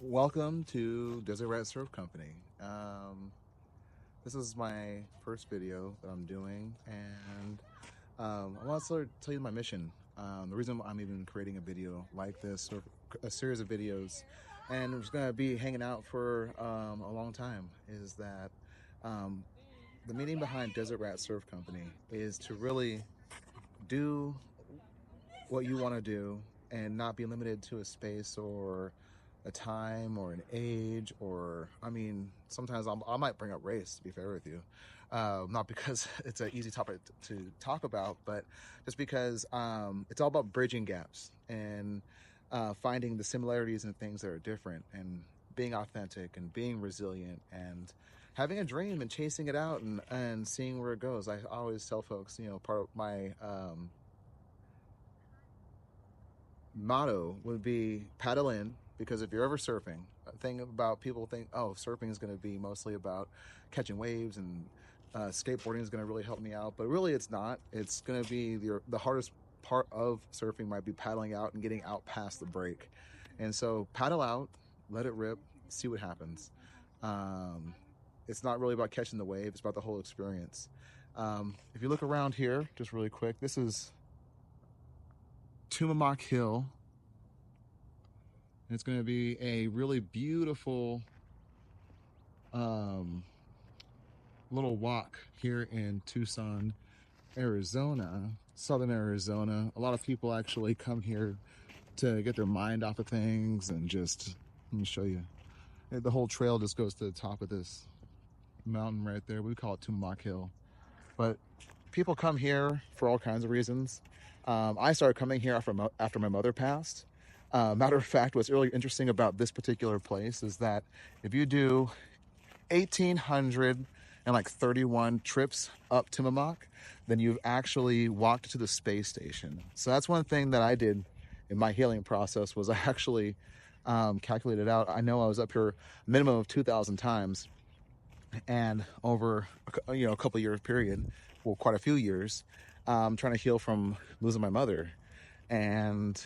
Welcome to Desert Rat Surf Company. This is my first video that I'm doing, and I want to sort of tell you my mission. The reason I'm even creating a video like this, or a series of videos, and I'm just going to be hanging out for a long time, is that um, the meaning behind Desert Rat Surf Company is to really do what you want to do and not be limited to a space or a time or an age, or I mean, sometimes I might bring up race, to be fair with you, not because it's an easy topic to talk about, but just because it's all about bridging gaps and finding the similarities in things that are different, and being authentic and being resilient and having a dream and chasing it out, and seeing where it goes. I always tell folks, part of my motto would be paddle in, because if you're ever surfing, a thing about people think, oh, surfing is going to be mostly about catching waves, and skateboarding is going to really help me out, but really it's not. It's going to be the hardest part of surfing might be paddling out and getting out past the break. And so paddle out, let it rip, see what happens. um, it's not really about catching the wave, it's about the whole experience. If you look around here just really quick, this is Tumamoc Hill. It's going to be a really beautiful little walk here in Tucson, Arizona, southern Arizona. A lot of people actually come here to get their mind off of things, and just, let me show you. The whole trail just goes to the top of this mountain right there. We call it Tumamoc Hill. But people come here for all kinds of reasons. I started coming here after my mother passed. Matter of fact, what's really interesting about this particular place is that if you do 1,831 trips up Timamoc, then you've actually walked to the space station. So that's one thing that I did in my healing process, was I actually calculated out. I know I was up here a minimum of 2,000 times, and over a couple year period, well, quite a few years, trying to heal from losing my mother. And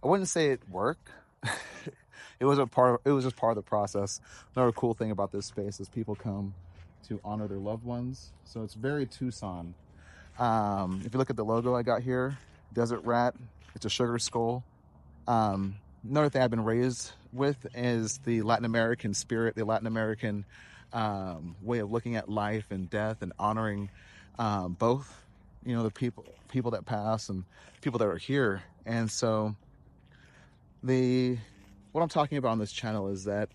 I wouldn't say it worked. It was just part of the process. Another cool thing about this space is people come to honor their loved ones. So it's very Tucson. If you look at the logo I got here, Desert Rat, it's a sugar skull. Another thing I've been raised with is the Latin American spirit, the Latin American way of looking at life and death, and honoring both, the people that pass and people that are here. And so what I'm talking about on this channel is that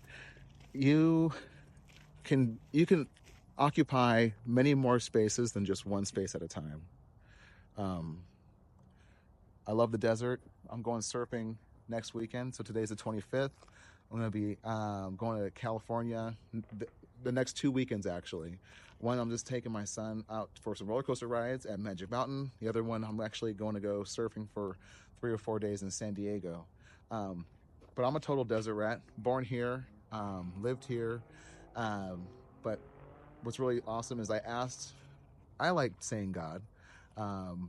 you can occupy many more spaces than just one space at a time. I love the desert. I'm going surfing next weekend. So today's the 25th. I'm going to be going to California the next 2 weekends, actually. One, I'm just taking my son out for some roller coaster rides at Magic Mountain. The other one, I'm actually going to go surfing for 3 or 4 days in San Diego. But I'm a total desert rat, born here, lived here. But what's really awesome is I like saying God,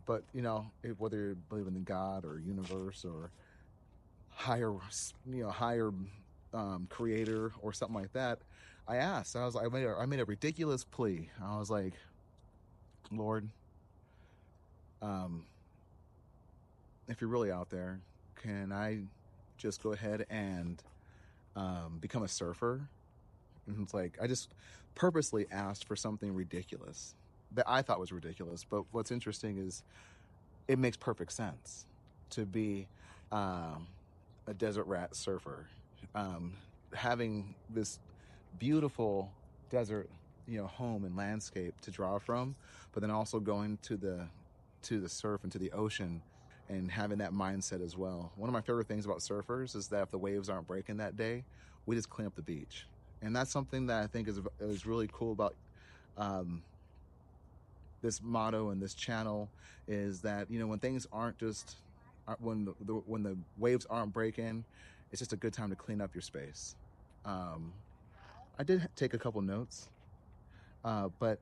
but whether you believe in God or universe or higher creator or something like that, I made a ridiculous plea. I was like, Lord, if you're really out there, can I just go ahead and become a surfer? And it's like, I just purposely asked for something ridiculous that I thought was ridiculous. But what's interesting is it makes perfect sense to be a desert rat surfer, having this beautiful desert, home and landscape to draw from, but then also going to the surf and to the ocean, and having that mindset as well. One of my favorite things about surfers is that if the waves aren't breaking that day, we just clean up the beach. And that's something that I think is really cool about this motto and this channel, is that when things aren't just when the waves aren't breaking, it's just a good time to clean up your space. I did take a couple notes, but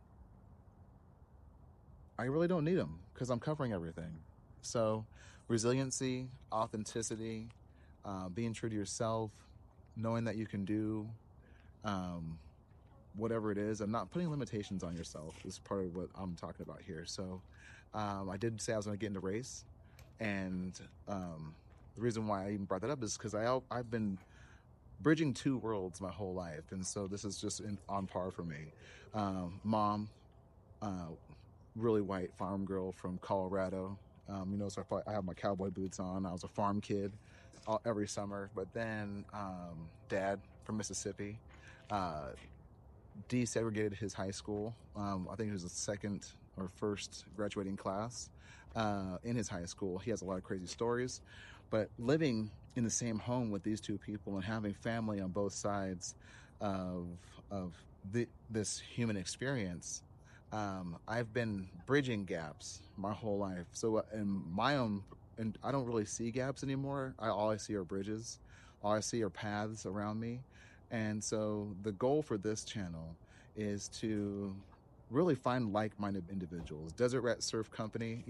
I really don't need them because I'm covering everything. So resiliency, authenticity, being true to yourself, knowing that you can do whatever it is, and not putting limitations on yourself is part of what I'm talking about here. So I did say I was going to get into race, and the reason why I even brought that up is because I've been bridging two worlds my whole life, and so this is just on par for me. Mom, really white farm girl from Colorado. So I have my cowboy boots on. I was a farm kid every summer. But then dad from Mississippi desegregated his high school. I think it was the second or first graduating class in his high school. He has a lot of crazy stories. But living in the same home with these two people and having family on both sides of this human experience, I've been bridging gaps my whole life. So in my own, and I don't really see gaps anymore. All I see are bridges. All I see are paths around me. And so the goal for this channel is to really find like-minded individuals. Desert Rat Surf Company,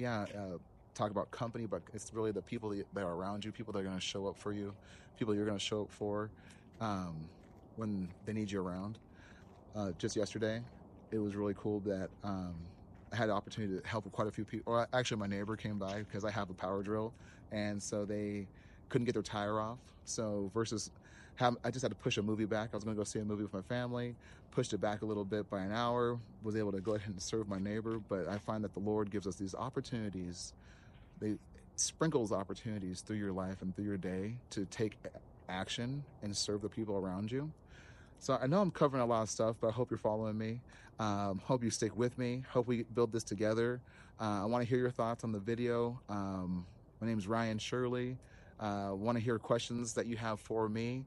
talk about company, but it's really the people that are around you, people that are going to show up for you, people you're going to show up for when they need you around. Just yesterday, it was really cool that I had the opportunity to help with quite a few people. Or actually, my neighbor came by because I have a power drill, and so they couldn't get their tire off. So I just had to push a movie back. I was going to go see a movie with my family, pushed it back a little bit by an hour, was able to go ahead and serve my neighbor. But I find that the Lord gives us these opportunities. They sprinkles opportunities through your life and through your day to take action and serve the people around you. So I know I'm covering a lot of stuff, but I hope you're following me. Hope you stick with me. Hope we build this together. I want to hear your thoughts on the video. My name is Ryan Shirley. Want to hear questions that you have for me.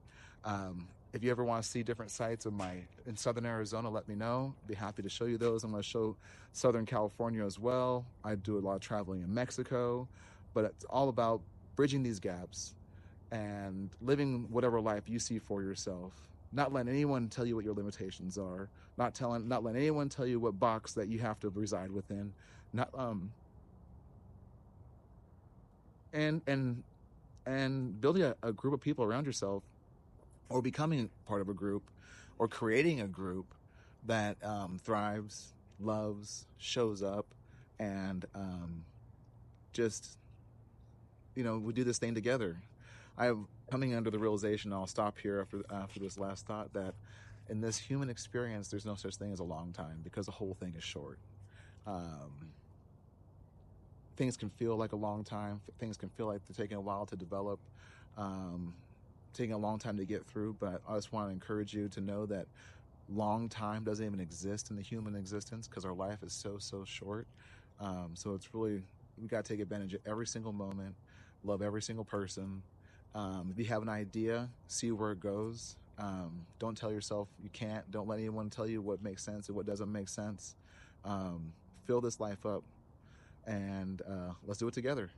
If you ever want to see different sites in Southern Arizona, let me know. Be happy to show you those. I'm going to show Southern California as well. I do a lot of traveling in Mexico, but it's all about bridging these gaps and living whatever life you see for yourself. Not letting anyone tell you what your limitations are. Not letting anyone tell you what box that you have to reside within. And building a group of people around yourself, or becoming part of a group, or creating a group that thrives, loves, shows up, and we do this thing together. I'm coming under the realization, I'll stop here after this last thought, that in this human experience, there's no such thing as a long time, because the whole thing is short. Things can feel like a long time. Things can feel like they're taking a while to develop, taking a long time to get through. But I just want to encourage you to know that long time doesn't even exist in the human existence, because our life is so short. So it's really, we got to take advantage of every single moment, love every single person. If you have an idea, see where it goes. Don't tell yourself you can't. Don't let anyone tell you what makes sense and what doesn't make sense. Fill this life up, and let's do it together.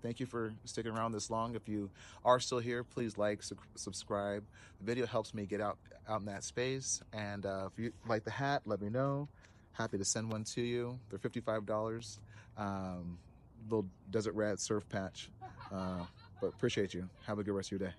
Thank you for sticking around this long. If you are still here, please like, subscribe. The video helps me get out in that space. And if you like the hat, let me know. Happy to send one to you. They're $55. Little Desert Rat surf patch. But appreciate you. Have a good rest of your day.